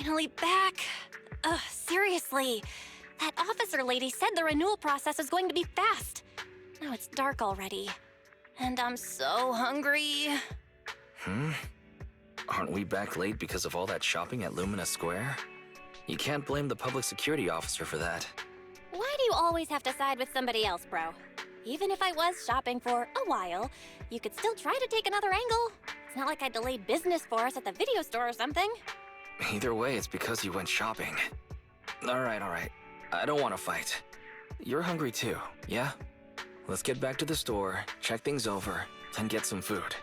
finally back. Ugh, seriously. That officer lady said the renewal process is going to be fast. Now it's dark already. And I'm so hungry. Aren't we back late because of all that shopping at Lumina Square? You can't blame the public security officer for that. Why do you always have to side with somebody else, bro? Even if I was shopping for a while, you could still try to take another angle. It's not like I delayed business for us at the video store or something. Either way, it's because you went shopping. All right. I don't want to fight. You're hungry too, yeah? Let's get back to the store, check things over, then get some food.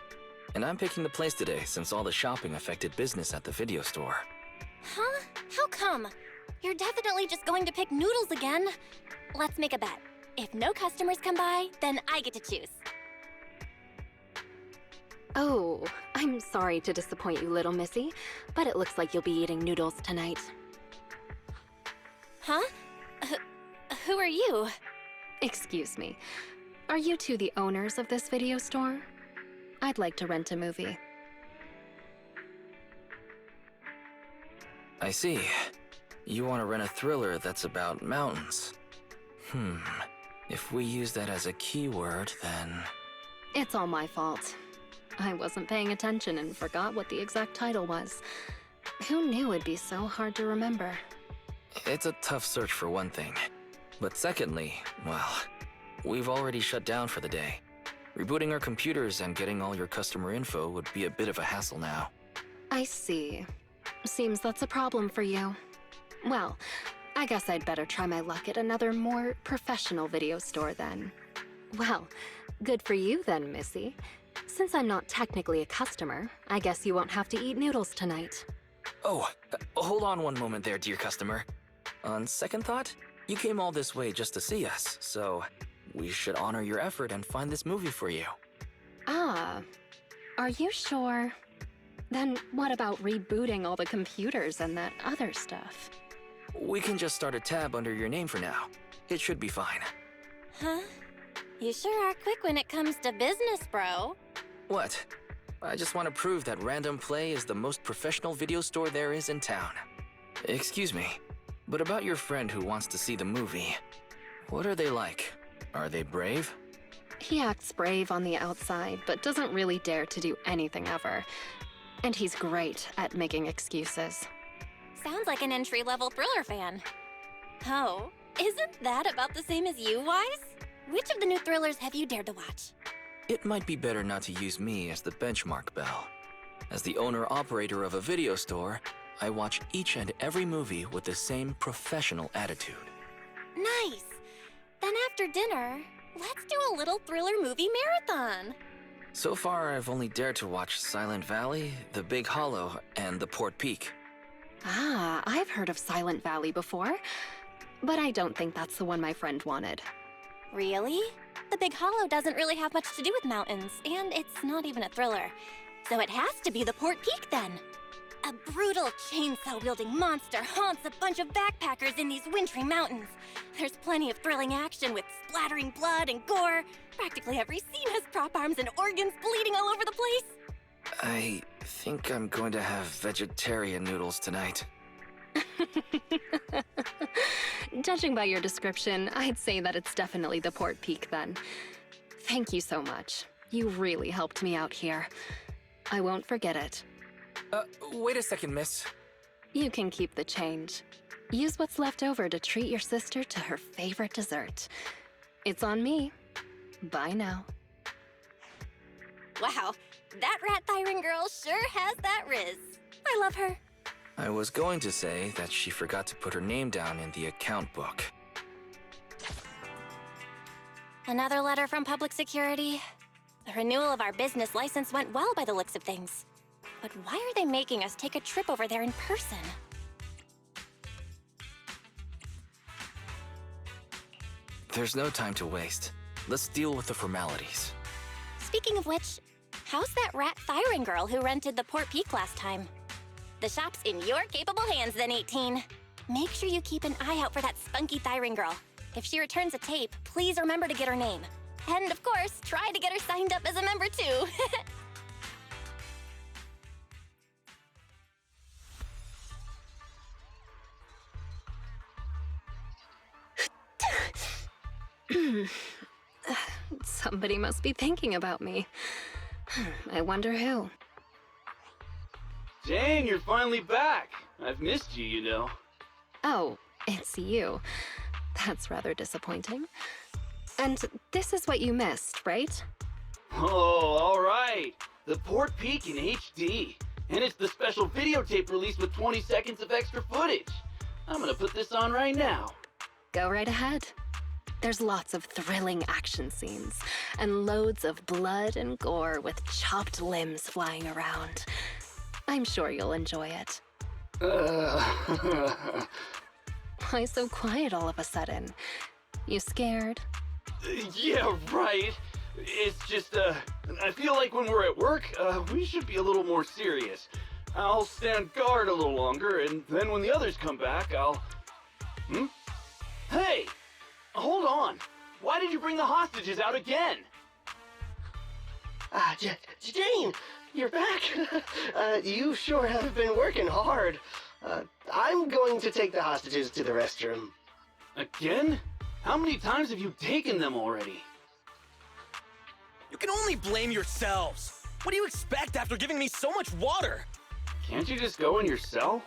And I'm picking the place today since all the shopping affected business at the video store. Huh? How come? You're definitely just going to pick noodles again. Let's make a bet. If no customers come by, then I get to choose. Oh, I'm sorry to disappoint you, little missy, but it looks like you'll be eating noodles tonight. Huh? Who are you? Excuse me. Are you two the owners of this video store? I'd like to rent a movie. I see. You want to rent a thriller that's about mountains. If we use that as a keyword, then... It's all my fault. I wasn't paying attention and forgot what the exact title was. Who knew it'd be so hard to remember? It's a tough search for one thing. But secondly, well, we've already shut down for the day. Rebooting our computers and getting all your customer info would be a bit of a hassle now. I see. Seems that's a problem for you. Well, I guess I'd better try my luck at another more professional video store then. Well, good for you then, Missy. Since I'm not technically a customer, I guess you won't have to eat noodles tonight. Oh, hold on one moment there, dear customer. On second thought, you came all this way just to see us, so we should honor your effort and find this movie for you. Ah, are you sure? Then what about rebooting all the computers and that other stuff? We can just start a tab under your name for now. It should be fine. Huh? You sure are quick when it comes to business, bro. What? I just want to prove that Random Play is the most professional video store there is in town. Excuse me, but about your friend who wants to see the movie, what are they like? Are they brave? He acts brave on the outside, but doesn't really dare to do anything ever. And he's great at making excuses. Sounds like an entry-level thriller fan. Oh, isn't that about the same as you, Wise? Which of the new thrillers have you dared to watch? It might be better not to use me as the benchmark, Belle. As the owner-operator of a video store, I watch each and every movie with the same professional attitude. Nice! Then after dinner, let's do a little thriller movie marathon. So far, I've only dared to watch Silent Valley, The Big Hollow, and The Port Peak. Ah, I've heard of Silent Valley before, but I don't think that's the one my friend wanted. Really? The Big Hollow doesn't really have much to do with mountains, and it's not even a thriller. So it has to be the Port Peak then. A brutal chainsaw-wielding monster haunts a bunch of backpackers in these wintry mountains. There's plenty of thrilling action with splattering blood and gore. Practically every scene has prop arms and organs bleeding all over the place. I think I'm going to have vegetarian noodles tonight. Judging by your description, I'd say that it's definitely the Port Peak then. Thank you so much. You really helped me out here. I won't forget it. Wait a second, miss. You can keep the change. Use what's left over to treat your sister to her favorite dessert. It's on me. Bye now. Wow, that rat Thyron girl sure has that riz. I love her. I was going to say that she forgot to put her name down in the account book. Another letter from public security. The renewal of our business license went well by the looks of things. But why are they making us take a trip over there in person? There's no time to waste. Let's deal with the formalities. Speaking of which, how's that rat Thyron girl who rented the Port Peak last time? The shop's in your capable hands then, 18. Make sure you keep an eye out for that spunky Thyron girl. If she returns a tape, please remember to get her name. And of course, try to get her signed up as a member too. Somebody must be thinking about me. I wonder who. Jane, you're finally back. I've missed you, you know. Oh, it's you. That's rather disappointing. And this is what you missed, right? Oh, all right. The Port Peak in HD. And it's the special videotape release with 20 seconds of extra footage. I'm gonna put this on right now. Go right ahead. There's lots of thrilling action scenes, and loads of blood and gore with chopped limbs flying around. I'm sure you'll enjoy it. Why so quiet all of a sudden? You scared? Yeah, right. It's just, I feel like when we're at work, we should be a little more serious. I'll stand guard a little longer, and then when the others come back, I'll... Hey! Hold on! Why did you bring the hostages out again? Jane, you're back. You sure have been working hard. I'm going to take the hostages to the restroom. Again? How many times have you taken them already? You can only blame yourselves. What do you expect after giving me so much water? Can't you just go in your cell?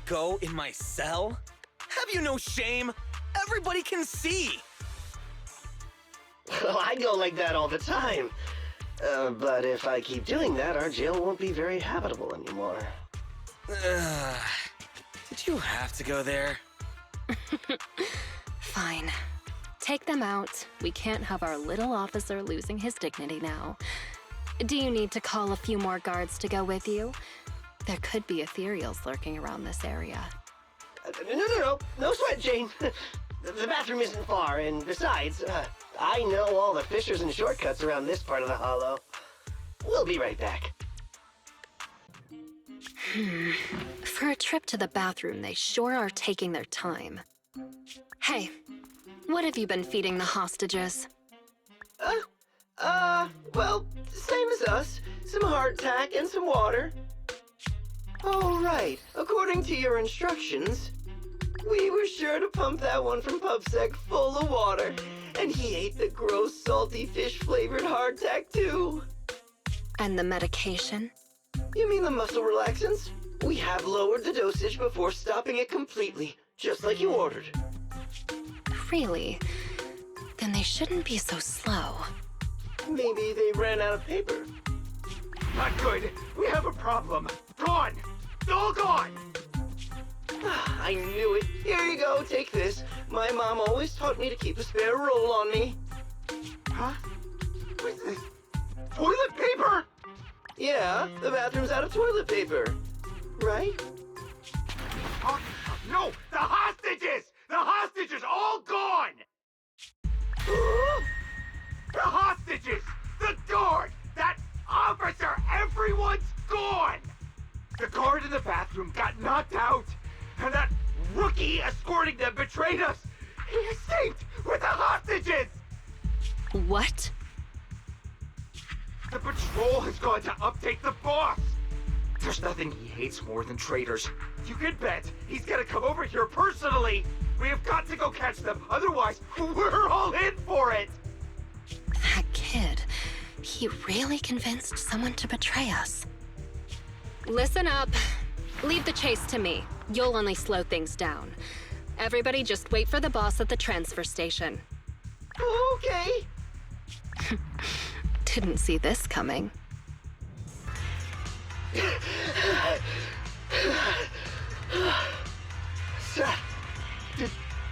Go in my cell? Have you no shame? Everybody can see. Well, I go like that all the time. But if I keep doing that, our jail won't be very habitable anymore. Did you have to go there? Fine. Take them out. We can't have our little officer losing his dignity now. Do you need to call a few more guards to go with you? There could be ethereals lurking around this area. No sweat, Jane. The bathroom isn't far, and besides, I know all the fissures and shortcuts around this part of the hollow. We'll be right back. For a trip to the bathroom, they sure are taking their time. Hey, what have you been feeding the hostages? Well, same as us. Some hardtack and some water. Oh, right. According to your instructions, we were sure to pump that one from PubSec full of water. And he ate the gross, salty, fish-flavored hardtack, too. And the medication? You mean the muscle relaxants? We have lowered the dosage before stopping it completely, just like you ordered. Really? Then they shouldn't be so slow. Maybe they ran out of paper. Not good. We have a problem. Gone. All gone. I knew it. Here you go, take this. My mom always taught me to keep a spare roll on me. Huh? What's this? Toilet paper? Yeah, the bathroom's out of toilet paper. Right? No! The hostages! The hostages all gone! The hostages! The guard! That officer! Everyone's gone! The guard in the bathroom got knocked out, and that rookie escorting them betrayed us! He escaped with the hostages! What? The patrol has gone to update the boss! There's nothing he hates more than traitors. You can bet he's gonna come over here personally! We have got to go catch them, otherwise we're all in for it! That kid, he really convinced someone to betray us. Listen up. Leave the chase to me. You'll only slow things down. Everybody just wait for the boss at the transfer station. Okay. Didn't see this coming.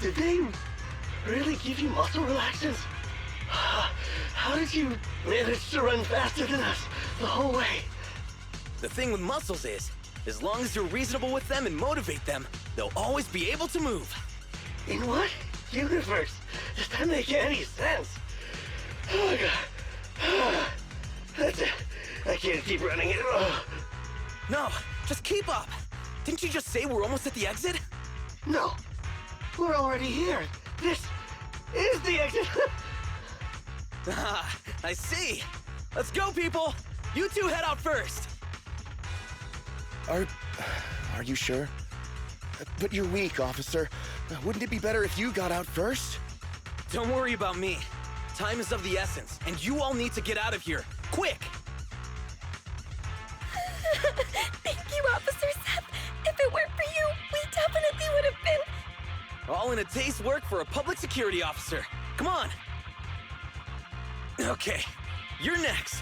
Did they really give you muscle relaxants? How did you manage to run faster than us the whole way? The thing with muscles is, as long as you're reasonable with them and motivate them, they'll always be able to move. In what universe does that make any sense? Oh, God. That's it. I can't keep running it. No, just keep up. Didn't you just say we're almost at the exit? No, we're already here. This is the exit. Ah, I see. Let's go, people. You two head out first. Are you sure? But you're weak, officer. Wouldn't it be better if you got out first? Don't worry about me. Time is of the essence, and you all need to get out of here. Quick! Thank you, Officer Seth. If it weren't for you, we definitely would have been... All in a day's work for a public security officer. Come on! Okay, you're next.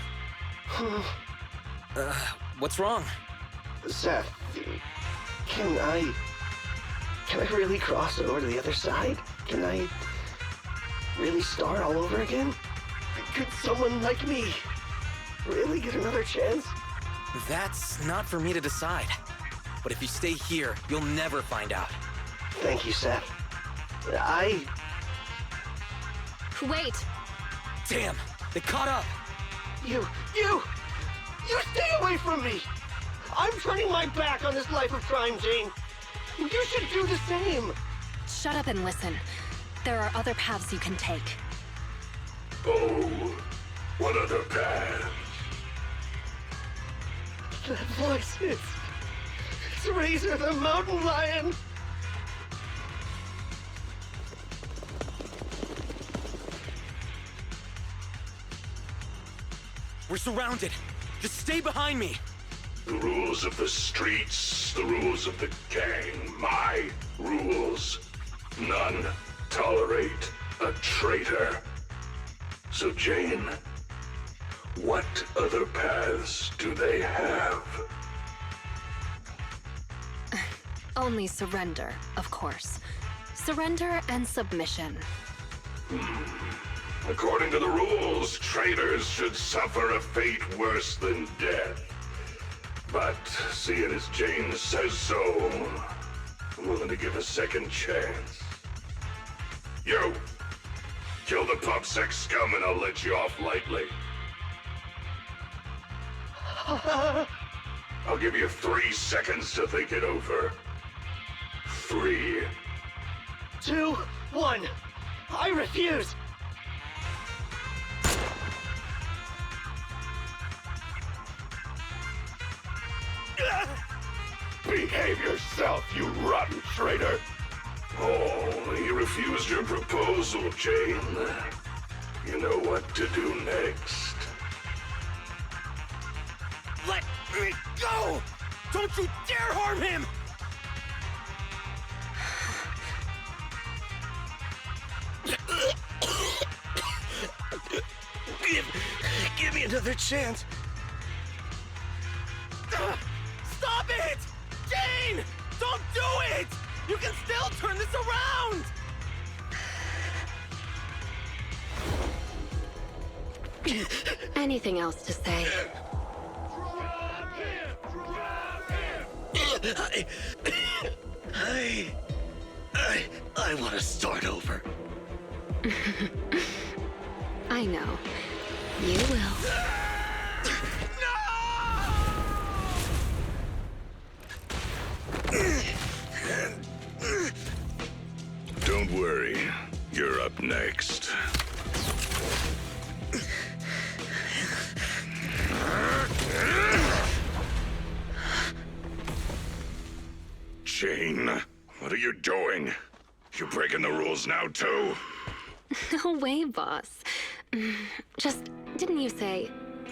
What's wrong? Seth, can I really cross over to the other side? Can I really start all over again? Could someone like me really get another chance? That's not for me to decide. But if you stay here, you'll never find out. Thank you, Seth. Wait! Damn, they caught up! You stay away from me! I'm turning my back on this life of crime, Jane. You should do the same. Shut up and listen. There are other paths you can take. Oh, what other paths? That voice, it's Razor the Mountain Lion. We're surrounded. Just stay behind me. The rules of the streets, the rules of the gang, my rules. None tolerate a traitor. So, Jane, what other paths do they have? Only surrender, of course. Surrender and submission. According to the rules, traitors should suffer a fate worse than death. But seeing as Jane says so, I'm willing to give a second chance. You! Kill the PubSec scum and I'll let you off lightly. I'll give you 3 seconds to think it over. 3. 2, 1. I refuse. Behave yourself, you rotten traitor! Oh, you refused your proposal, Jane. You know what to do next. Let me go! Don't you dare harm him! Give me another chance. Stop it! Jane! Don't do it! You can still turn this around! Anything else to say? I want to start over. I know. You will. Don't worry, you're up next. Jane, what are you doing? You breaking the rules now, too? No way, boss. Just, didn't you say,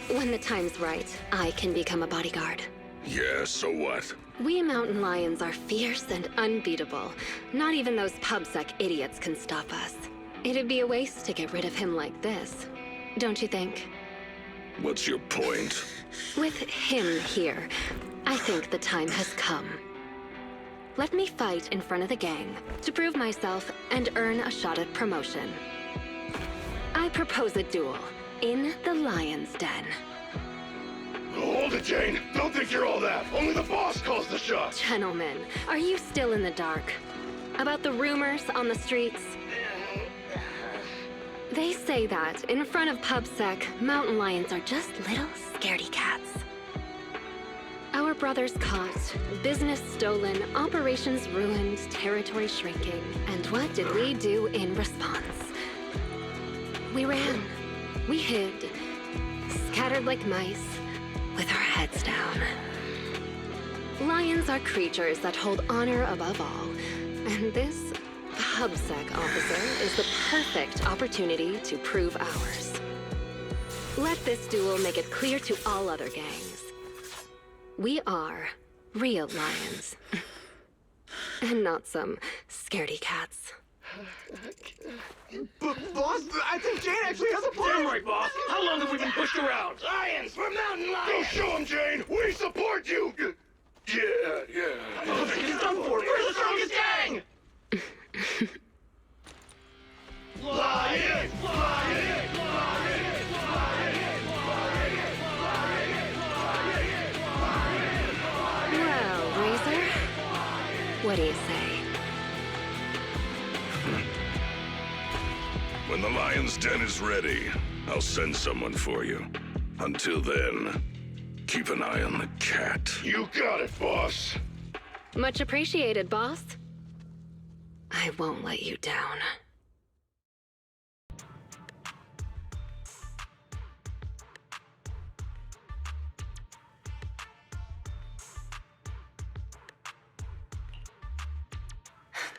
when the time's right, I can become a bodyguard? Yeah, so what? We mountain lions are fierce and unbeatable. Not even those PubSec idiots can stop us. It'd be a waste to get rid of him like this. Don't you think? What's your point? With him here, I think the time has come. Let me fight in front of the gang to prove myself and earn a shot at promotion. I propose a duel in the Lion's Den. Hold it, Jane! Don't think you're all that! Only the boss calls the shots! Gentlemen, are you still in the dark? About the rumors on the streets? They say that in front of PubSec, mountain lions are just little scaredy cats. Our brothers caught, business stolen, operations ruined, territory shrinking. And what did we do in response? We ran. We hid. Scattered like mice, with our heads down. Lions are creatures that hold honor above all. And this PubSec officer is the perfect opportunity to prove ours. Let this duel make it clear to all other gangs. We are real lions. And not some scaredy cats. Boss, I think Jane actually has a plan. Damn right, boss. How long have we been pushed around? Lions, we're mountain Go lions. show him, Jane! We support you! Yeah. He's done for. We're the strongest gang. Lions, lions, Well, Razor, what do you say? When the lion's den is ready, I'll send someone for you. Until then, keep an eye on the cat. You got it, boss. Much appreciated, boss. I won't let you down.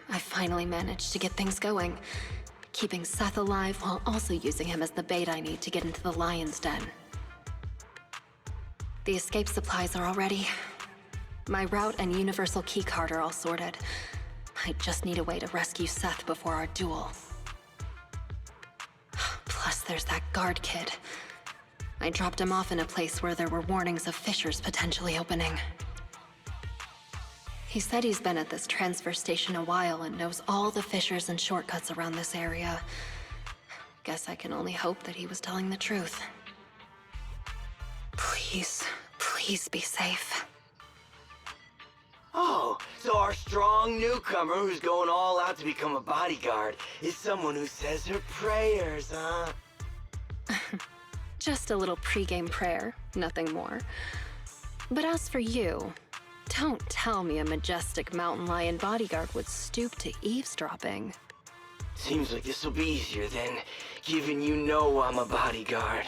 I finally managed to get things going, keeping Seth alive while also using him as the bait I need to get into the lion's den. The escape supplies are all ready. My route and universal keycard are all sorted. I just need a way to rescue Seth before our duel. Plus, there's that guard kid. I dropped him off in a place where there were warnings of fissures potentially opening. He said he's been at this transfer station a while and knows all the fissures and shortcuts around this area. Guess I can only hope that he was telling the truth. Please, please be safe. Oh, so our strong newcomer who's going all out to become a bodyguard is someone who says her prayers, huh? Just a little pregame prayer, nothing more. But as for you, don't tell me a majestic mountain lion bodyguard would stoop to eavesdropping. Seems like this will be easier then, given you know I'm a bodyguard.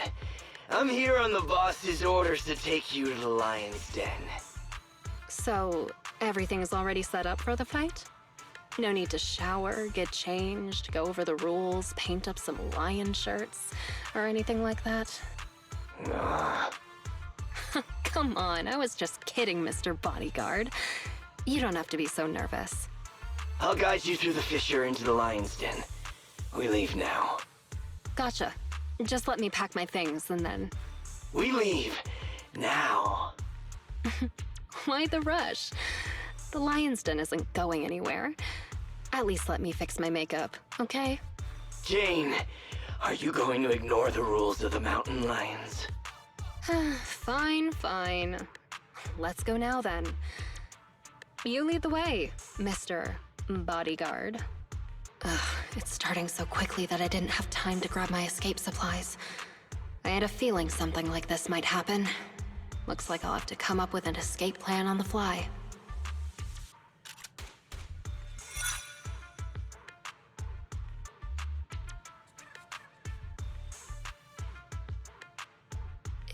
I'm here on the boss's orders to take you to the lion's den. So, everything is already set up for the fight? No need to shower, get changed, go over the rules, paint up some lion shirts, or anything like that? Come on, I was just kidding, Mr. Bodyguard. You don't have to be so nervous. I'll guide you through the fissure into the lion's den. We leave now. Gotcha. Just let me pack my things and then... We leave now. Why the rush? The lion's den isn't going anywhere. At least let me fix my makeup, okay? Jane, are you going to ignore the rules of the mountain lions? Fine, fine. Let's go now then. You lead the way, Mr. Bodyguard. Ugh, it's starting so quickly that I didn't have time to grab my escape supplies. I had a feeling something like this might happen. Looks like I'll have to come up with an escape plan on the fly.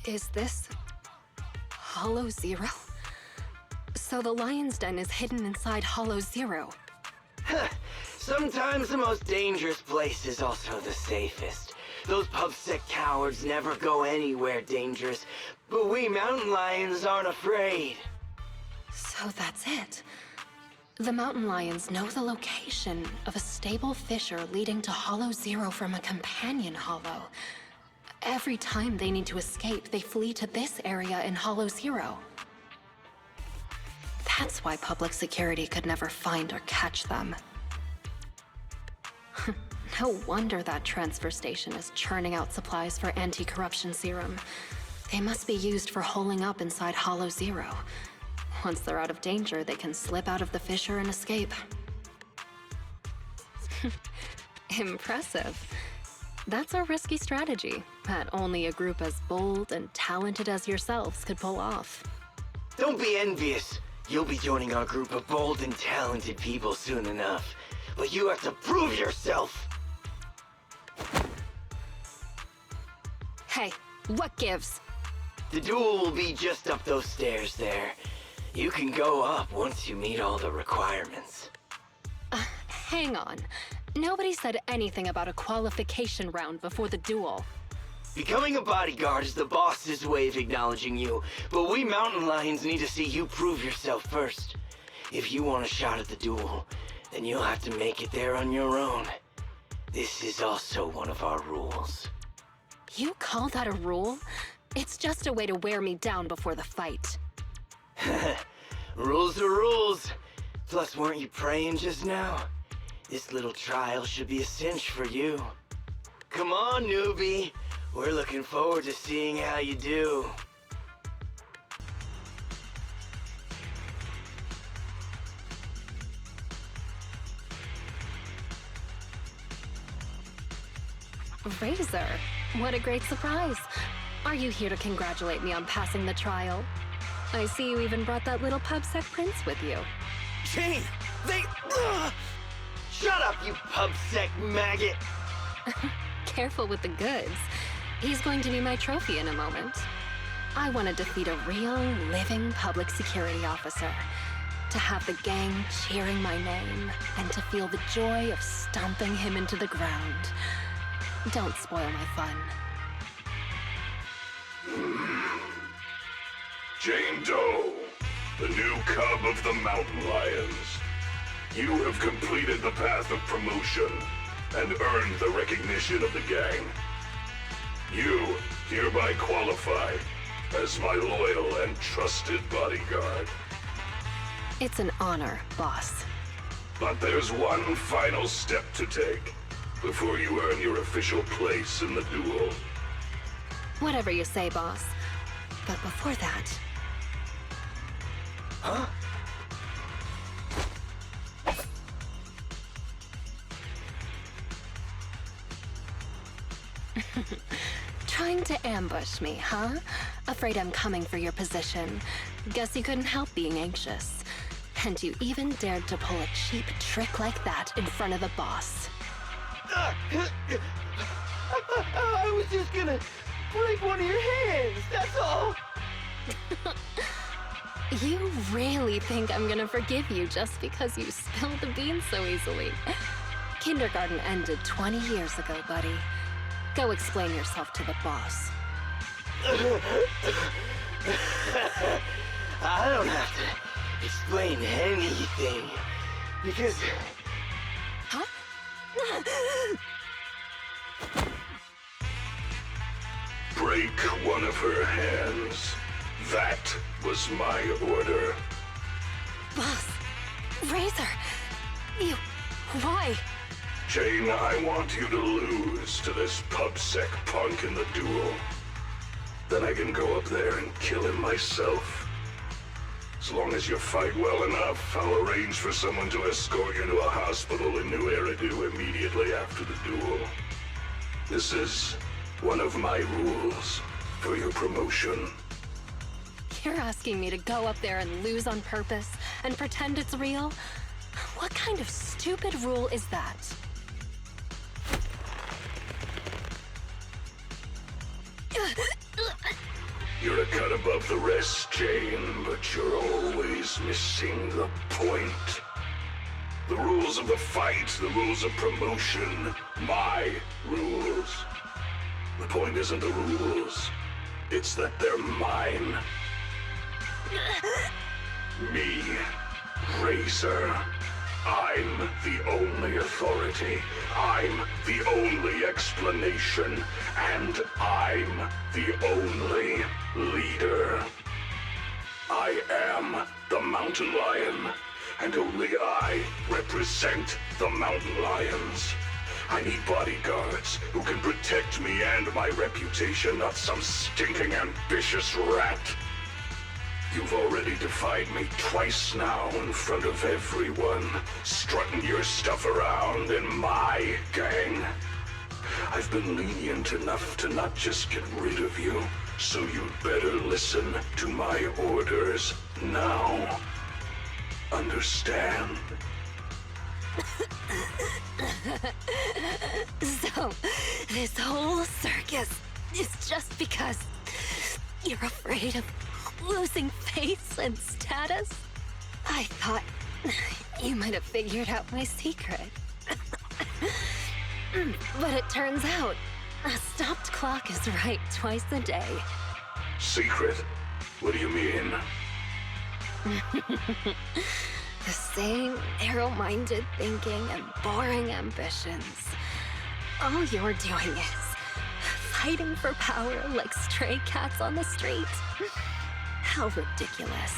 Is this Hollow Zero? So the lion's den is hidden inside Hollow Zero. Sometimes the most dangerous place is also the safest. Those PubSec cowards never go anywhere dangerous, but we mountain lions aren't afraid. So that's it. The mountain lions know the location of a stable fissure leading to Hollow Zero from a companion hollow. Every time they need to escape, they flee to this area in Hollow Zero. That's why public security could never find or catch them. No wonder that transfer station is churning out supplies for anti-corruption serum. They must be used for holing up inside Hollow Zero. Once they're out of danger, they can slip out of the fissure and escape. Impressive. That's a risky strategy that only a group as bold and talented as yourselves could pull off. Don't be envious. You'll be joining our group of bold and talented people soon enough. But you have to prove yourself! Hey, what gives? The duel will be just up those stairs there. You can go up once you meet all the requirements. hang on. Nobody said anything about a qualification round before the duel. Becoming a bodyguard is the boss's way of acknowledging you, but we mountain lions need to see you prove yourself first. If you want a shot at the duel, then you'll have to make it there on your own. This is also one of our rules. You call that a rule? It's just a way to wear me down before the fight. Rules are rules. Plus, weren't you praying just now? This little trial should be a cinch for you. Come on, newbie. We're looking forward to seeing how you do. Razor, what a great surprise. Are you here to congratulate me on passing the trial? I see you even brought that little pubsec prince with you. Jane, they... Shut up, you pubsec maggot! Careful with the goods. He's going to be my trophy in a moment. I want to defeat a real, living public security officer. To have the gang cheering my name, and to feel the joy of stomping him into the ground. Don't spoil my fun. Jane Doe, the new cub of the Mountain Lions. You have completed the path of promotion and earned the recognition of the gang. You hereby qualify as my loyal and trusted bodyguard. It's an honor, boss. But there's one final step to take before you earn your official place in the duel. Whatever you say, boss. But before that... Huh? Trying to ambush me, huh? Afraid I'm coming for your position. Guess you couldn't help being anxious. And you even dared to pull a cheap trick like that in front of the boss. I was just gonna break one of your hands, that's all! You really think I'm gonna forgive you just because you spilled the beans so easily? Kindergarten ended 20 years ago, buddy. Go explain yourself to the boss. I don't have to explain anything, because... Huh? Break one of her hands. That was my order. Boss! Razor! You... why? Jane, I want you to lose to this pubsec punk in the duel. Then I can go up there and kill him myself. As long as you fight well enough, I'll arrange for someone to escort you to a hospital in New Eridu immediately after the duel. This is one of my rules for your promotion. You're asking me to go up there and lose on purpose and pretend it's real? What kind of stupid rule is that? You're a cut above the rest, Jane, but you're always missing the point. The rules of the fight, the rules of promotion, my rules. The point isn't the rules, it's that they're mine. Me, Razor. I'm the only authority. I'm the only explanation. And I'm the only leader. I am the Mountain Lion, and only I represent the Mountain Lions. I need bodyguards who can protect me and my reputation, not some stinking ambitious rat. You've already defied me twice now in front of everyone, strutting your stuff around in my gang. I've been lenient enough to not just get rid of you, so you'd better listen to my orders now. Understand? So, this whole circus is just because you're afraid of losing face and status? I thought you might have figured out my secret. But it turns out, a stopped clock is right twice a day. Secret? What do you mean? The same narrow-minded thinking and boring ambitions. All you're doing is fighting for power like stray cats on the street. How ridiculous.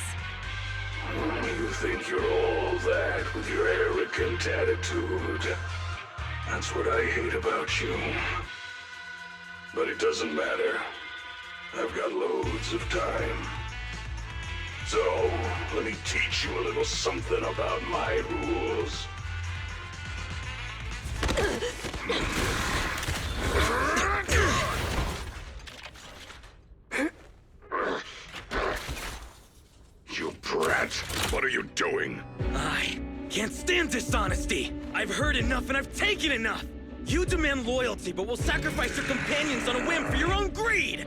You think you're all that with your arrogant attitude. That's what I hate about you. But it doesn't matter. I've got loads of time. So, let me teach you a little something about my rules. You brat! What are you doing? I can't stand dishonesty. I've heard enough and I've taken enough. You demand loyalty, but will sacrifice your companions on a whim for your own greed.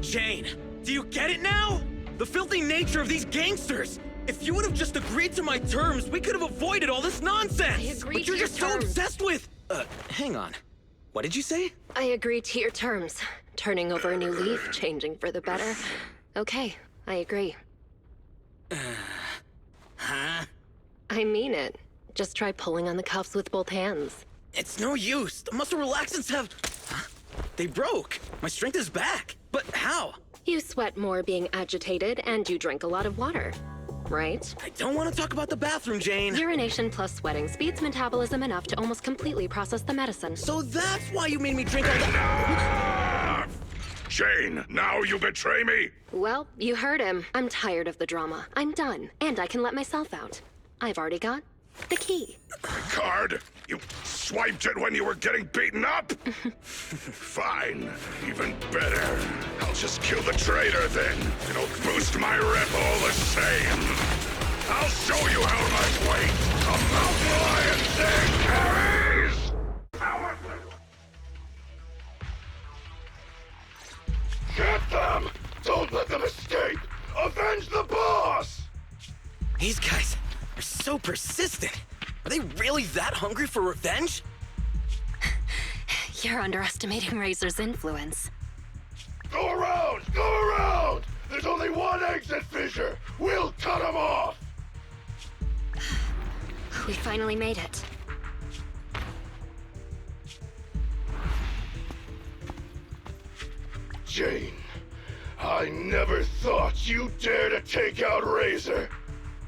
Jane, do you get it now? The filthy nature of these gangsters. If you would have just agreed to my terms, we could have avoided all this nonsense. I agreed but you're to your just so terms. obsessed with... hang on. What did you say? I agree to your terms. Turning over a new leaf, changing for the better. Okay, I agree. Huh? I mean it. Just try pulling on the cuffs with both hands. It's no use. The muscle relaxants have... Huh? They broke. My strength is back. But how? You sweat more being agitated, and you drink a lot of water, right? I don't want to talk about the bathroom, Jane. Urination plus sweating speeds metabolism enough to almost completely process the medicine. So that's why you made me drink all that... Jane, now you betray me? Well, you heard him. I'm tired of the drama. I'm done, and I can let myself out. I've already got the key. Card? You swiped it when you were getting beaten up? Fine. Even better. I'll just kill the traitor then. It'll boost my rep all the same. I'll show you how much weight a mountain lion thing carries! Get them! Don't let them escape! Avenge the boss! These guys are so persistent. Are they really that hungry for revenge? You're underestimating Razor's influence. Go around! Go around! There's only one exit fissure! We'll cut them off! We finally made it. Jane, I never thought you'd dare to take out Razor.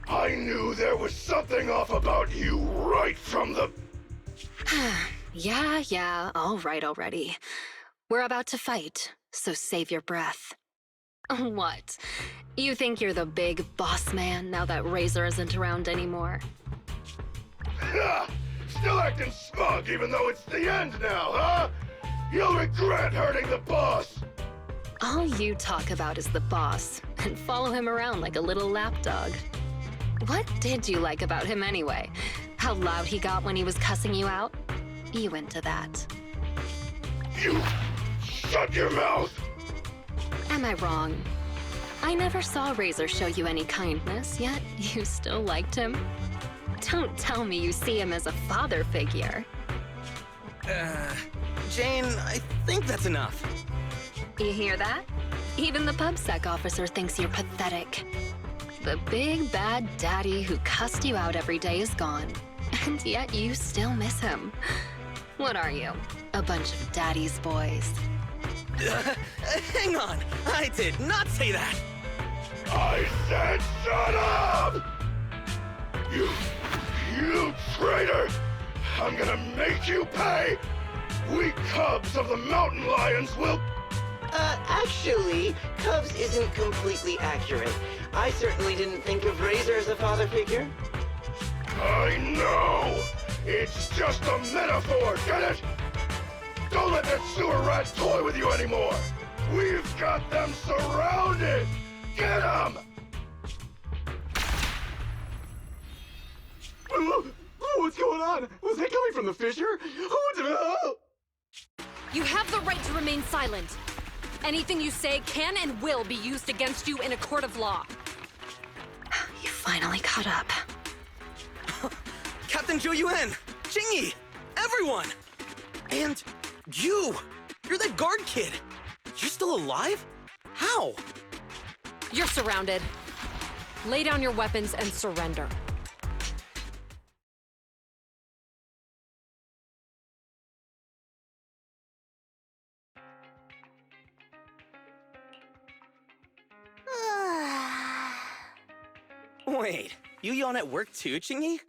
I knew there was something off about you right from the... Yeah, all right already. We're about to fight, so save your breath. What? You think you're the big boss man now that Razor isn't around anymore? Ha! Still acting smug even though it's the end now, huh? You'll regret hurting the boss! All you talk about is the boss, and follow him around like a little lapdog. What did you like about him anyway? How loud he got when he was cussing you out? You into that. You... shut your mouth! Am I wrong? I never saw Razor show you any kindness, yet you still liked him? Don't tell me you see him as a father figure. Jane, I think that's enough. You hear that? Even the PubSec officer thinks you're pathetic. The big bad daddy who cussed you out every day is gone, and yet you still miss him. What are you? A bunch of daddy's boys. Hang on, I did not say that. I said shut up! You traitor! I'm gonna make you pay! We cubs of the mountain lions will... Actually, Cubs isn't completely accurate. I certainly didn't think of Razor as a father figure. I know! It's just a metaphor, get it? Don't let that sewer rat toy with you anymore! We've got them surrounded! Get them! What's going on? Was that coming from the fissure? You have the right to remain silent. Anything you say can and will be used against you in a court of law. You finally caught up. Captain Zhou Yuan, Jingyi, everyone! And you! You're that guard kid! You're still alive? How? You're surrounded. Lay down your weapons and surrender. Wait, you yawn at work too, Chingy?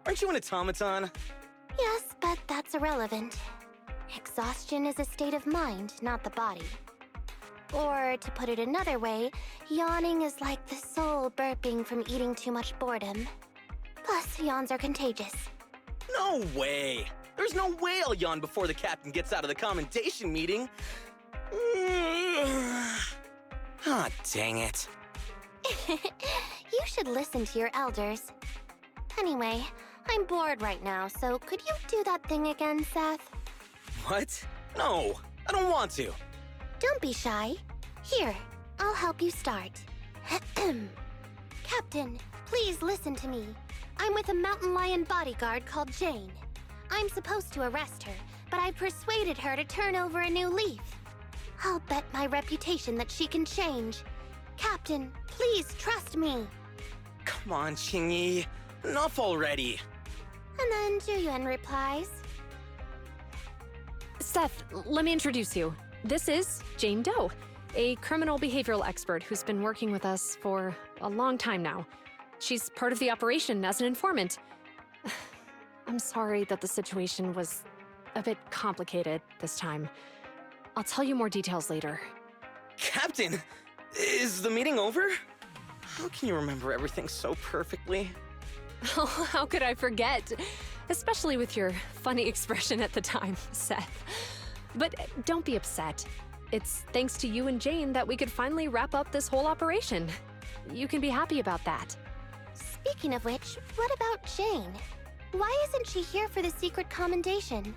Aren't you an automaton? Yes, but that's irrelevant. Exhaustion is a state of mind, not the body. Or, to put it another way, yawning is like the soul burping from eating too much boredom. Plus, yawns are contagious. No way! There's no way I'll yawn before the captain gets out of the commendation meeting. Ah, dang it. You should listen to your elders. Anyway, I'm bored right now, so could you do that thing again, Seth? What? No, I don't want to. Don't be shy. Here, I'll help you start. Captain, please listen to me. I'm with a mountain lion bodyguard called Jane. I'm supposed to arrest her, but I've persuaded her to turn over a new leaf. I'll bet my reputation that she can change. Captain, please trust me. Come on, Chingy. Enough already. And then Juyuan replies. Seth, let me introduce you. This is Jane Doe, a criminal behavioral expert who's been working with us for a long time now. She's part of the operation as an informant. I'm sorry that the situation was a bit complicated this time. I'll tell you more details later. Captain, is the meeting over? How can you remember everything so perfectly? Oh, how could I forget? Especially with your funny expression at the time, Seth. But don't be upset. It's thanks to you and Jane that we could finally wrap up this whole operation. You can be happy about that. Speaking of which, what about Jane? Why isn't she here for the secret commendation?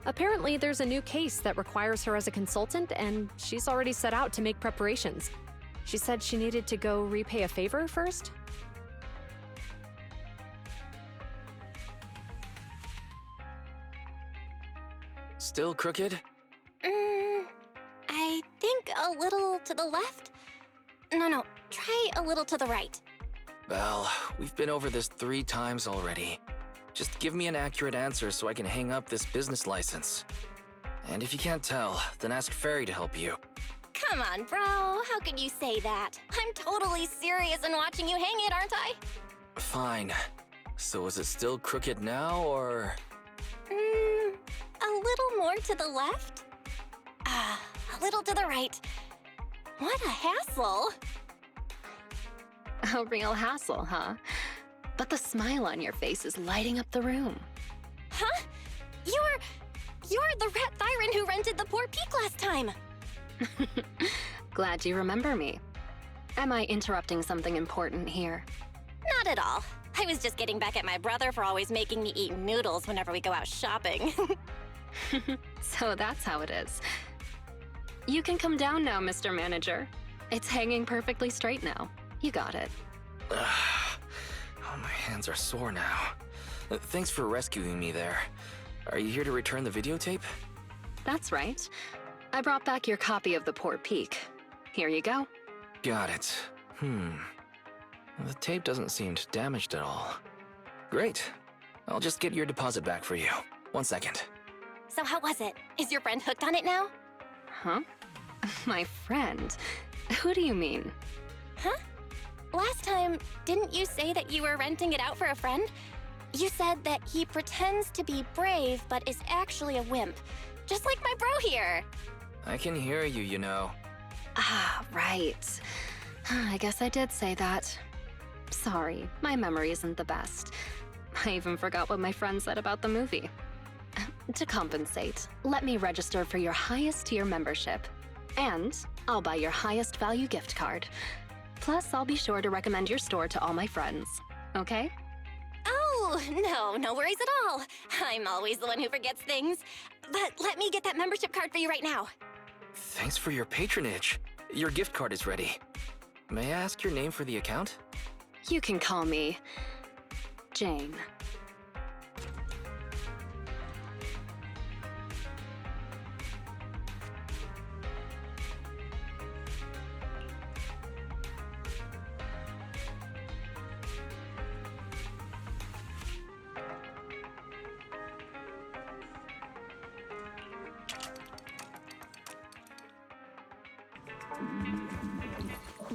Apparently, there's a new case that requires her as a consultant, and she's already set out to make preparations. She said she needed to go repay a favor first. Still crooked? I think a little to the left? No, try a little to the right. Well, we've been over this 3 times already. Just give me an accurate answer so I can hang up this business license. And if you can't tell, then ask Fairy to help you. Come on, bro. How could you say that? I'm totally serious in watching you hang it, aren't I? Fine. So is it still crooked now, or...? A little more to the left? A little to the right. What a hassle. A real hassle, huh? But the smile on your face is lighting up the room. Huh? You're the rat Thyron who rented the poor peak last time. Glad you remember me. Am I interrupting something important here? Not at all. I was just getting back at my brother for always making me eat noodles whenever we go out shopping. So that's how it is. You can come down now, Mr. Manager. It's hanging perfectly straight now. You got it. Oh, my hands are sore now. Thanks for rescuing me there. Are you here to return the videotape? That's right. I brought back your copy of The Poor Peak. Here you go. Got it. The tape doesn't seem damaged at all. Great. I'll just get your deposit back for you. 1 second. So how was it? Is your friend hooked on it now? Huh? My friend? Who do you mean? Huh? Last time, didn't you say that you were renting it out for a friend? You said that he pretends to be brave, but is actually a wimp. Just like my bro here. I can hear you, you know. Ah, right. I guess I did say that. Sorry, my memory isn't the best. I even forgot what my friend said about the movie. To compensate, let me register for your highest tier membership. And I'll buy your highest value gift card. Plus, I'll be sure to recommend your store to all my friends. Okay? Oh, no worries at all. I'm always the one who forgets things. But let me get that membership card for you right now. Thanks for your patronage. Your gift card is ready. May I ask your name for the account? You can call me Jane.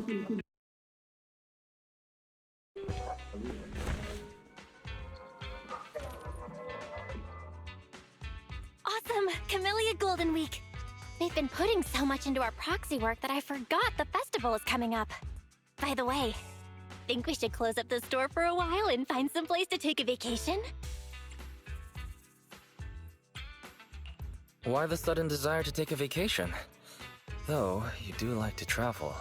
Awesome! Camellia Golden Week! They've been putting so much into our proxy work that I forgot the festival is coming up. By the way, think we should close up the store for a while and find some place to take a vacation? Why the sudden desire to take a vacation? Though, you do like to travel.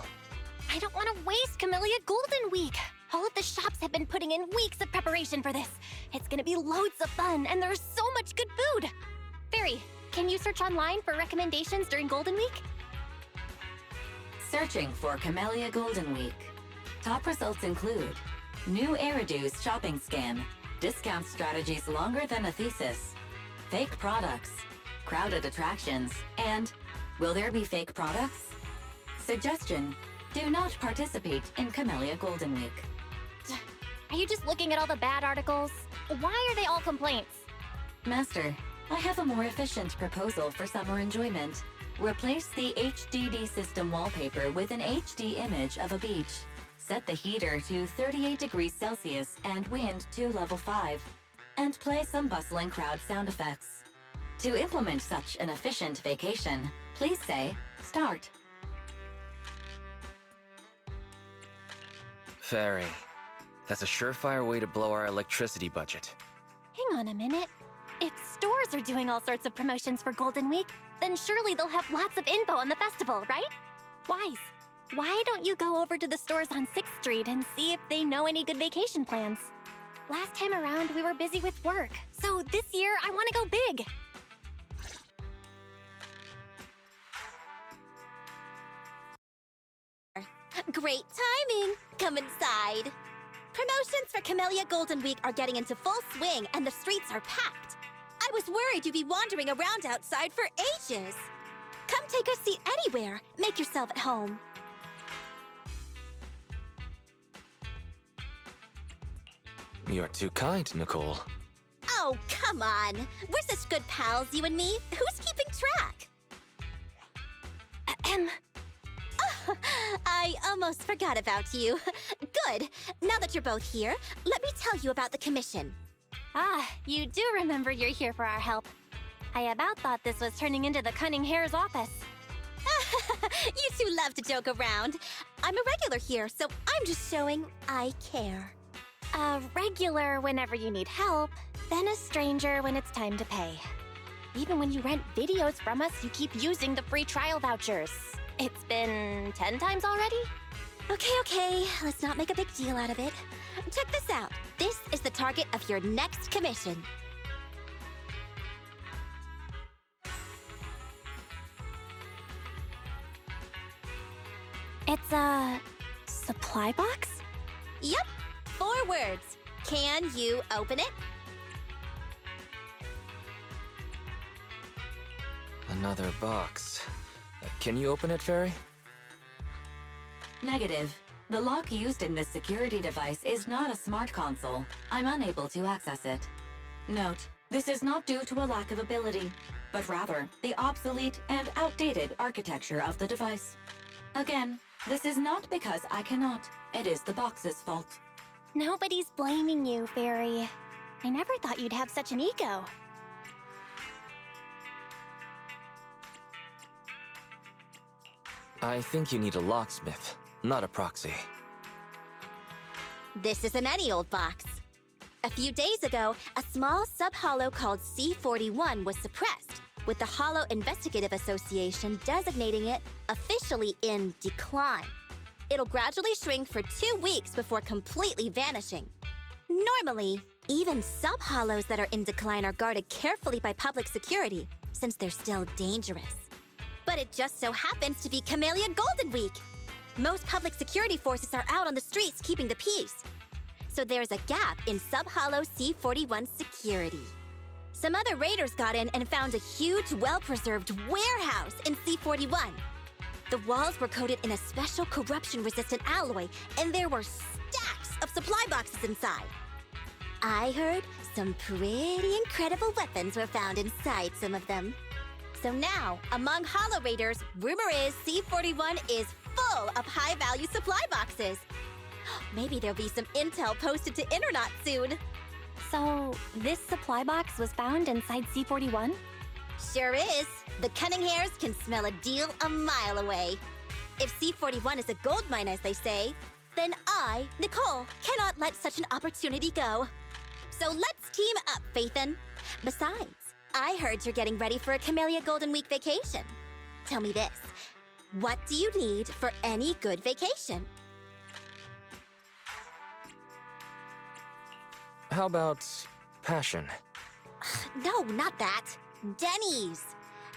I don't want to waste Camellia Golden Week! All of the shops have been putting in weeks of preparation for this. It's gonna be loads of fun, and there's so much good food! Fairy, can you search online for recommendations during Golden Week? Searching for Camellia Golden Week. Top results include new Eridu's shopping scam, discount strategies longer than a thesis, fake products, crowded attractions, and will there be fake products? Suggestion, do not participate in Camellia Golden Week. Are you just looking at all the bad articles? Why are they all complaints? Master, I have a more efficient proposal for summer enjoyment. Replace the HDD system wallpaper with an HD image of a beach. Set the heater to 38 degrees Celsius and wind to level 5. And play some bustling crowd sound effects. To implement such an efficient vacation, please say, start. Fairy, that's a surefire way to blow our electricity budget. Hang on a minute. If stores are doing all sorts of promotions for Golden Week, then surely they'll have lots of info on the festival, right? Wise, why don't you go over to the stores on 6th Street and see if they know any good vacation plans? Last time around, we were busy with work, so this year I want to go big. Great timing! Come inside. Promotions for Camellia Golden Week are getting into full swing and the streets are packed. I was worried you'd be wandering around outside for ages. Come take a seat anywhere. Make yourself at home. You're too kind, Nicole. Oh, come on. We're such good pals, you and me. Who's keeping track? Ahem. Oh, I almost forgot about you. Good. Now that you're both here, let me tell you about the commission. Ah, you do remember you're here for our help. I about thought this was turning into the Cunning Hare's office. You two love to joke around. I'm a regular here, so I'm just showing I care. A regular whenever you need help, then a stranger when it's time to pay. Even when you rent videos from us, you keep using the free trial vouchers. It's been 10 times already? Okay, let's not make a big deal out of it. Check this out. This is the target of your next commission. It's a supply box? Yep, 4 words. Can you open it? Another box. Can you open it, Fairy? Negative. The lock used in this security device is not a smart console. I'm unable to access it. Note, this is not due to a lack of ability, but rather the obsolete and outdated architecture of the device. Again, this is not because I cannot. It is the box's fault. Nobody's blaming you, Fairy. I never thought you'd have such an ego. I think you need a locksmith, not a proxy. This isn't any old box. A few days ago, a small sub-hollow called C41 was suppressed, with the Hollow Investigative Association designating it officially in decline. It'll gradually shrink for 2 weeks before completely vanishing. Normally, even sub-hollows that are in decline are guarded carefully by public security, since they're still dangerous. But it just so happens to be Camellia Golden Week. Most public security forces are out on the streets keeping the peace. So there's a gap in sub-hollow C41 security. Some other raiders got in and found a huge, well-preserved warehouse in C41. The walls were coated in a special corruption-resistant alloy, and there were stacks of supply boxes inside. I heard some pretty incredible weapons were found inside some of them. So now, among Hollow Raiders, rumor is C41 is full of high-value supply boxes. Maybe there'll be some intel posted to Internet soon. So, this supply box was found inside C-41? Sure is. The cunning hairs can smell a deal a mile away. If C-41 is a gold mine, as they say, then I, Nicole, cannot let such an opportunity go. So let's team up, Faithin. Besides, I heard you're getting ready for a Camellia Golden Week vacation. Tell me this, what do you need for any good vacation? How about passion? No, not that. Denny's.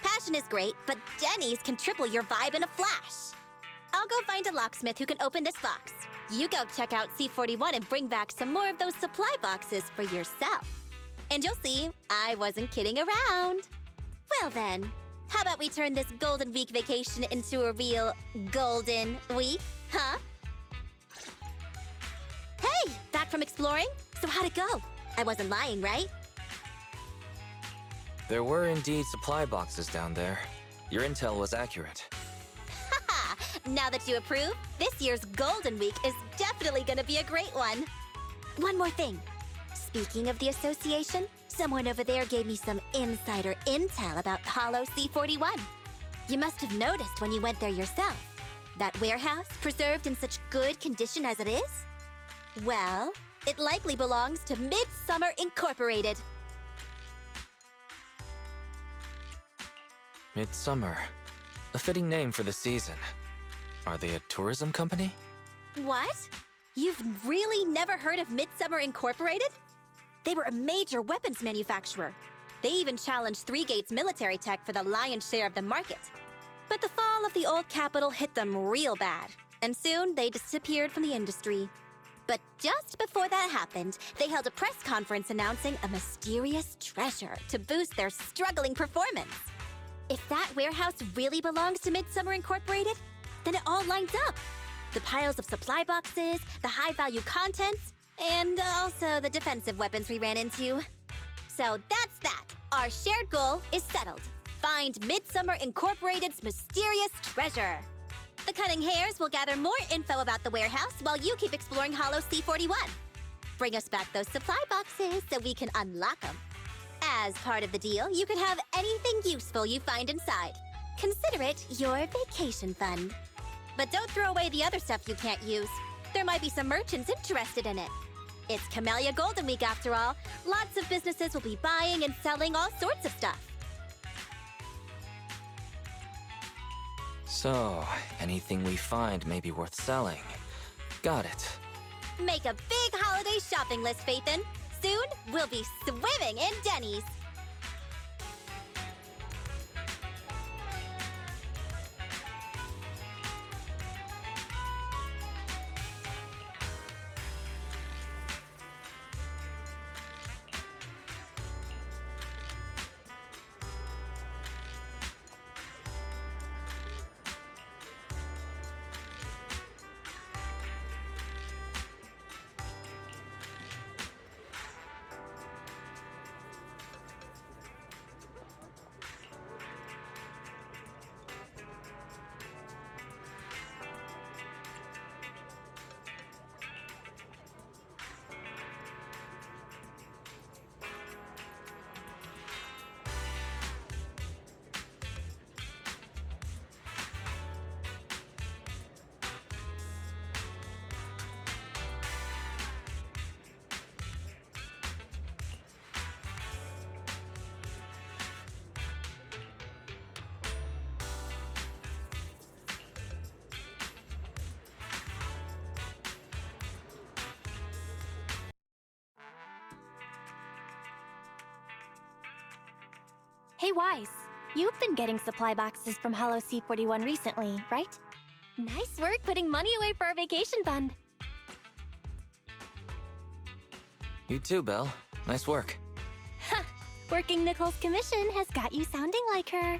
Passion is great, but Denny's can triple your vibe in a flash. I'll go find a locksmith who can open this box. You go check out C-41 and bring back some more of those supply boxes for yourself. And you'll see, I wasn't kidding around. Well then, how about we turn this Golden Week vacation into a real Golden Week, huh? Hey, back from exploring? So how'd it go? I wasn't lying, right? There were indeed supply boxes down there. Your intel was accurate. Haha! Now that you approve, this year's Golden Week is definitely gonna be a great one. One more thing. Speaking of the association, someone over there gave me some insider intel about Hollow C-41. You must have noticed when you went there yourself. That warehouse, preserved in such good condition as it is? Well, it likely belongs to Midsummer Incorporated. Midsummer. A fitting name for the season. Are they a tourism company? What? You've really never heard of Midsummer Incorporated? They were a major weapons manufacturer. They even challenged Three Gates military tech for the lion's share of the market. But the fall of the old capital hit them real bad, and soon they disappeared from the industry. But just before that happened, they held a press conference announcing a mysterious treasure to boost their struggling performance. If that warehouse really belongs to Midsummer Incorporated, then it all lines up. The piles of supply boxes, the high-value contents, and also the defensive weapons we ran into. So that's that. Our shared goal is settled. Find Midsummer Incorporated's mysterious treasure. The Cunning Hairs will gather more info about the warehouse while you keep exploring Hollow C-41. Bring us back those supply boxes so we can unlock them. As part of the deal, you can have anything useful you find inside. Consider it your vacation fund. But don't throw away the other stuff you can't use. There might be some merchants interested in it. It's Camellia Golden Week after all. Lots of businesses will be buying and selling all sorts of stuff. So, anything we find may be worth selling. Got it. Make a big holiday shopping list, Faithin. Soon, we'll be swimming in Denny's. Hey, Wise. You've been getting supply boxes from Hollow C-41 recently, right? Nice work putting money away for our vacation fund. You too, Belle. Nice work. Ha! Working Nicole's commission has got you sounding like her.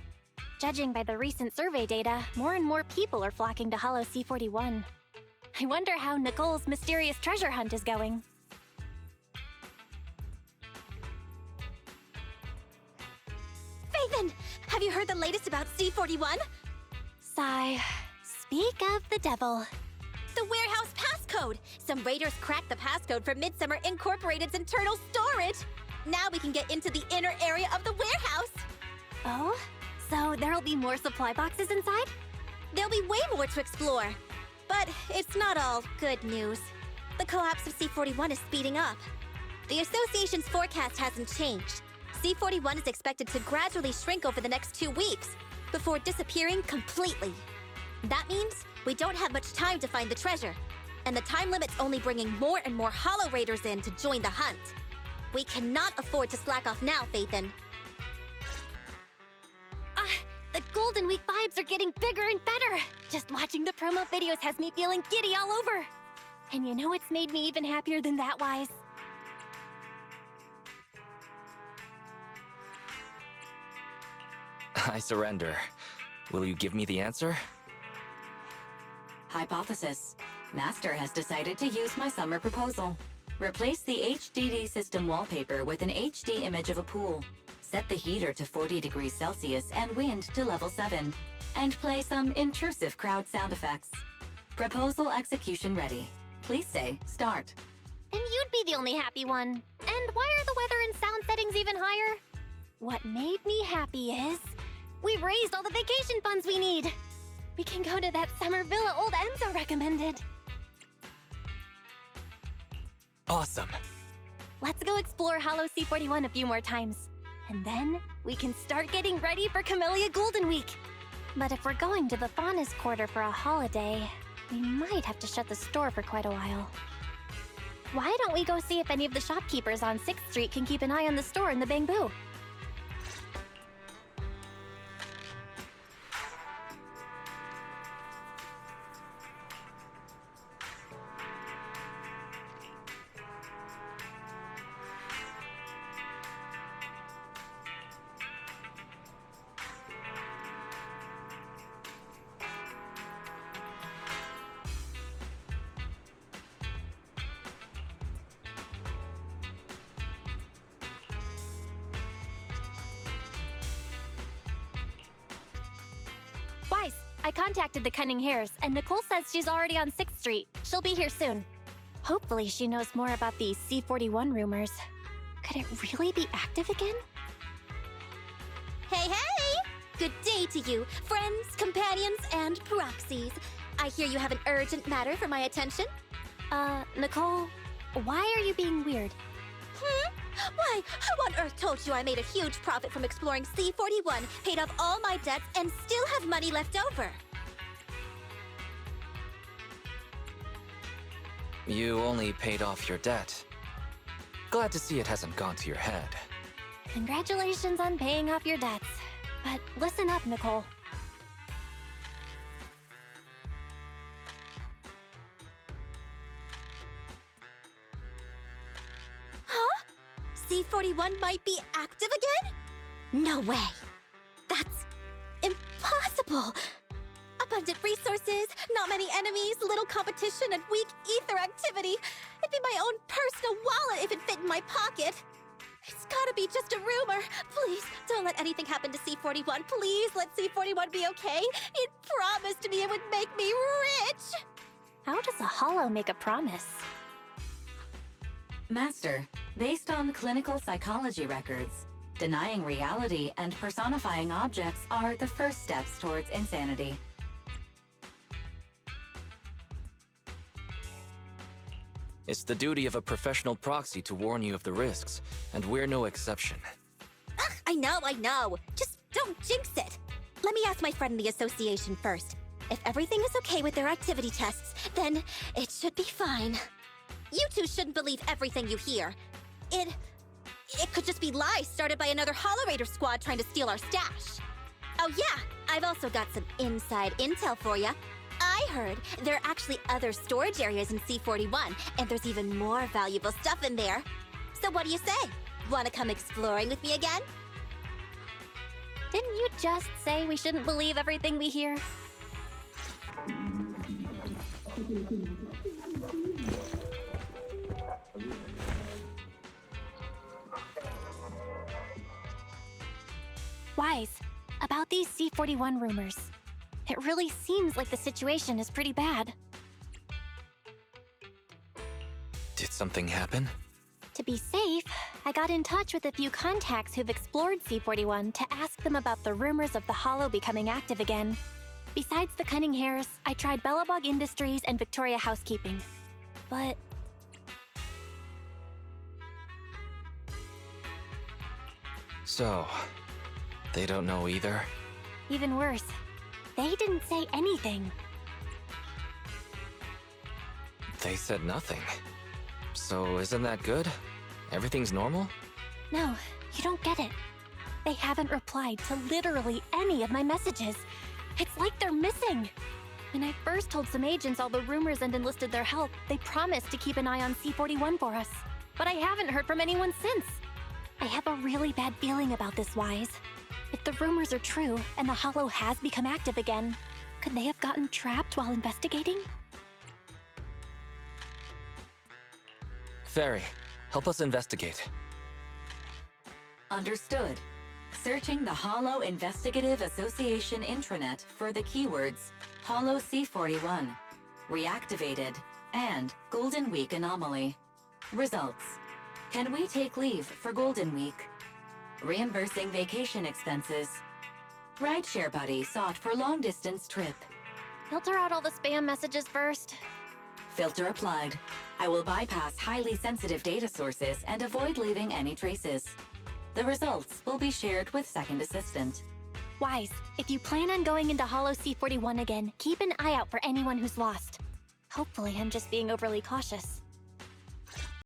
Judging by the recent survey data, more and more people are flocking to Hollow C-41. I wonder how Nicole's mysterious treasure hunt is going. Faithin! Have you heard the latest about C-41? Sigh. Speak of the devil. The warehouse passcode! Some raiders cracked the passcode for Midsummer Incorporated's internal storage! Now we can get into the inner area of the warehouse! Oh? So there'll be more supply boxes inside? There'll be way more to explore. But it's not all good news. The collapse of C-41 is speeding up. The Association's forecast hasn't changed. C-41 is expected to gradually shrink over the next 2 weeks, before disappearing completely. That means we don't have much time to find the treasure, and the time limit's only bringing more and more Hollow Raiders in to join the hunt. We cannot afford to slack off now, Phaethon. The Golden Week vibes are getting bigger and better. Just watching the promo videos has me feeling giddy all over. And you know what's made me even happier than that, Wise? I surrender. Will you give me the answer? Hypothesis. Master has decided to use my summer proposal. Replace the HDD system wallpaper with an HD image of a pool. Set the heater to 40 degrees Celsius and wind to level 7. And play some intrusive crowd sound effects. Proposal execution ready. Please say start. And you'd be the only happy one. And why are the weather and sound settings even higher? What made me happy is we've raised all the vacation funds we need. We can go to that summer villa old Enzo recommended. Awesome. Let's go explore Hollow C-41 a few more times. And then we can start getting ready for Camellia Golden Week. But if we're going to the Faunus Quarter for a holiday, we might have to shut the store for quite a while. Why don't we go see if any of the shopkeepers on 6th Street can keep an eye on the store in the Bamboo? Wise, I contacted the Cunning Hares, and Nicole says she's already on 6th Street. She'll be here soon. Hopefully she knows more about these C-41 rumors. Could it really be active again? Hey, hey! Good day to you, friends, companions, and proxies. I hear you have an urgent matter for my attention. Nicole, why are you being weird? Why, who on earth told you I made a huge profit from exploring C-41, paid off all my debts, and still have money left over? You only paid off your debt. Glad to see it hasn't gone to your head. Congratulations on paying off your debts. But listen up, Nicole. Huh? C-41 might be active again? No way. That's impossible. Abundant resources, not many enemies, little competition, and weak ether activity. It'd be my own personal wallet if it fit in my pocket. It's gotta be just a rumor. Please, don't let anything happen to C-41. Please let C-41 be okay. It promised me it would make me rich. How does a hollow make a promise? Master, based on clinical psychology records, denying reality and personifying objects are the first steps towards insanity. It's the duty of a professional proxy to warn you of the risks, and we're no exception. Ugh, I know. Just don't jinx it. Let me ask my friend in the association first. If everything is okay with their activity tests, then it should be fine. You two shouldn't believe everything you hear. It could just be lies started by another Hollow Raider squad trying to steal our stash. Oh yeah, I've also got some inside intel for ya. I heard there are actually other storage areas in C-41, and there's even more valuable stuff in there. So what do you say? Wanna come exploring with me again? Didn't you just say we shouldn't believe everything we hear? Wise, about these C-41 rumors. It really seems like the situation is pretty bad. Did something happen? To be safe, I got in touch with a few contacts who've explored C-41 to ask them about the rumors of the Hollow becoming active again. Besides the Cunning Hares, I tried Bellabog Industries and Victoria Housekeeping. But... So, they don't know either? even worse, they didn't say anything. They said nothing. So isn't that good? Everything's normal? No, you don't get it. They haven't replied to literally any of my messages. It's like they're missing. When I first told some agents all the rumors and enlisted their help, they promised to keep an eye on C-41 for us. But I haven't heard from anyone since. I have a really bad feeling about this, Wise. If the rumors are true, and the Hollow has become active again, could they have gotten trapped while investigating? Fairy, help us investigate. Understood. Searching the Hollow Investigative Association intranet for the keywords Hollow C-41, Reactivated, and Golden Week Anomaly. Results. Can we take leave for Golden Week? Reimbursing vacation expenses. Rideshare buddy sought for long-distance trip. Filter out all the spam messages first. Filter applied. I will bypass highly sensitive data sources and avoid leaving any traces. The results will be shared with Second Assistant. Wise, if you plan on going into Hollow C-41 again, keep an eye out for anyone who's lost. Hopefully I'm just being overly cautious.